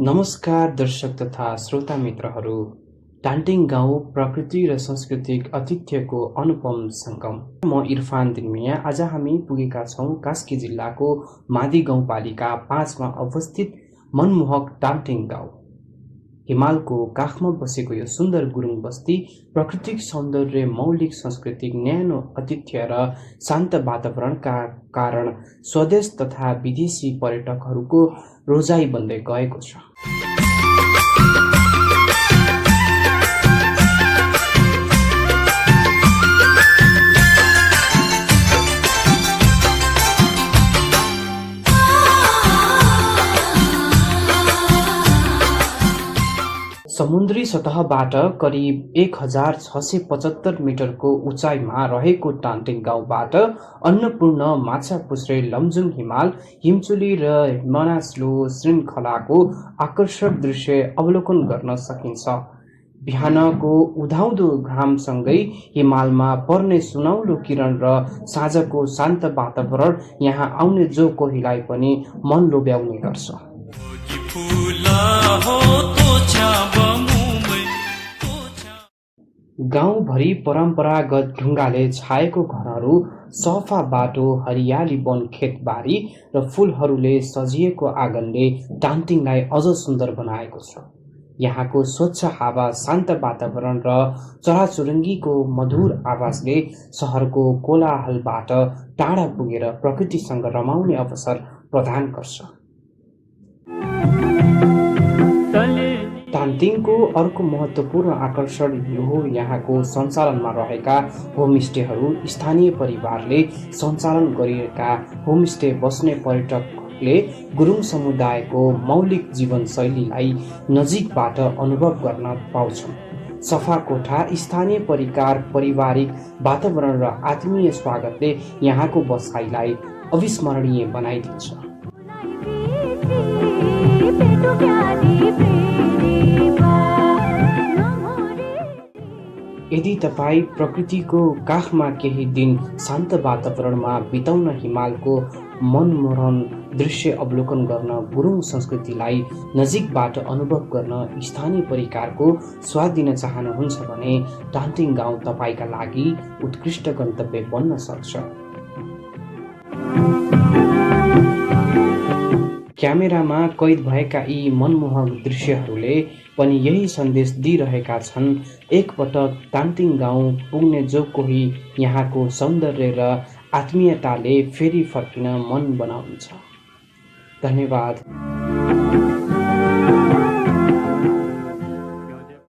नमस्कार दर्शक तथा श्रोता मित्रहरू। टान्टिङ गाउँ प्रकृति र सांस्कृतिक आतिथ्यको अनुपम सङ्गम। म इरफान दिनमिया। आज हामी पुगेका छौँ कास्की जिल्लाको मादी गाउँपालिका 5 मा अवस्थित मनमोहक टान्टिङ गाउँ। हिमालको काखमा बसेको यो सुन्दर गुरुङ बस्ती प्राकृतिक सौन्दर्य, मौलिक सांस्कृतिक न्यानो आतिथ्य र शान्त वातावरणका कारण स्वदेश तथा विदेशी पर्यटकहरूको रोजाइ बन्दै गएको छ। समुद्री सतहबाट करिब 1675 मिटरको उचाइमा रहेको टान्टिङ गाउँबाट अन्नपूर्ण, माछापुच्छ्रे, लमजुङ हिमाल, हिमचुली र मनासलु श्रृङ्खलाको आकर्षक दृश्य अवलोकन गर्न सकिन्छ। बिहानको उदाउँदो घामसँगै हिमालमा पर्ने सुनौलो किरण र साँझको शान्त वातावरण यहाँ आउने जो कोहीलाई पनि मन लोभ्याउने गर्छ। गाउँभरि परम्परागत ढुङ्गाले छाएको घरहरू, सफा बाटो, हरियाली वन, खेतबारी र फुलहरूले सजिएको आँगनले टान्टिङलाई अझ सुन्दर बनाएको छ। यहाँको स्वच्छ हावा, शान्त वातावरण र चराचुरुङ्गीको मधुर आवाजले सहरको कोलाहलबाट टाढा पुगेर प्रकृतिसँग रमाउने अवसर प्रदान गर्छ। टान्टिङको अर्को महत्त्वपूर्ण आकर्षण यो हो यहाँको सञ्चालनमा रहेका होमस्टेहरू। स्थानीय परिवारले सञ्चालन गरिएका होमस्टे बस्ने पर्यटकले गुरुङ समुदायको मौलिक जीवनशैलीलाई नजिकबाट अनुभव गर्न पाउँछन्। सफा कोठा, स्थानीय परिकार, पारिवारिक वातावरण र आत्मीय स्वागतले यहाँको बसाइलाई अविस्मरणीय बनाइदिन्छ। यदि तपाईँ प्रकृतिको काखमा केही दिन शान्त वातावरणमा बिताउन, हिमालको मनमोहन दृश्य अवलोकन गर्न, गुरुङ संस्कृतिलाई नजिकबाट अनुभव गर्न, स्थानीय परिकारको स्वाद दिन चाहनुहुन्छ भने टान्टिङ गाउँ तपाईँका लागि उत्कृष्ट गन्तव्य बन्न सक्छ। क्यामेरामा कैद भएका यी मनमोहक दृश्यहरूले पनि यही सन्देश दिइरहेका छन्। एकपटक टान्टिङ गाउँ पुग्ने जो कोही यहाँको सौन्दर्य र आत्मीयताले फेरि फर्किन मन बनाउँछ। धन्यवाद।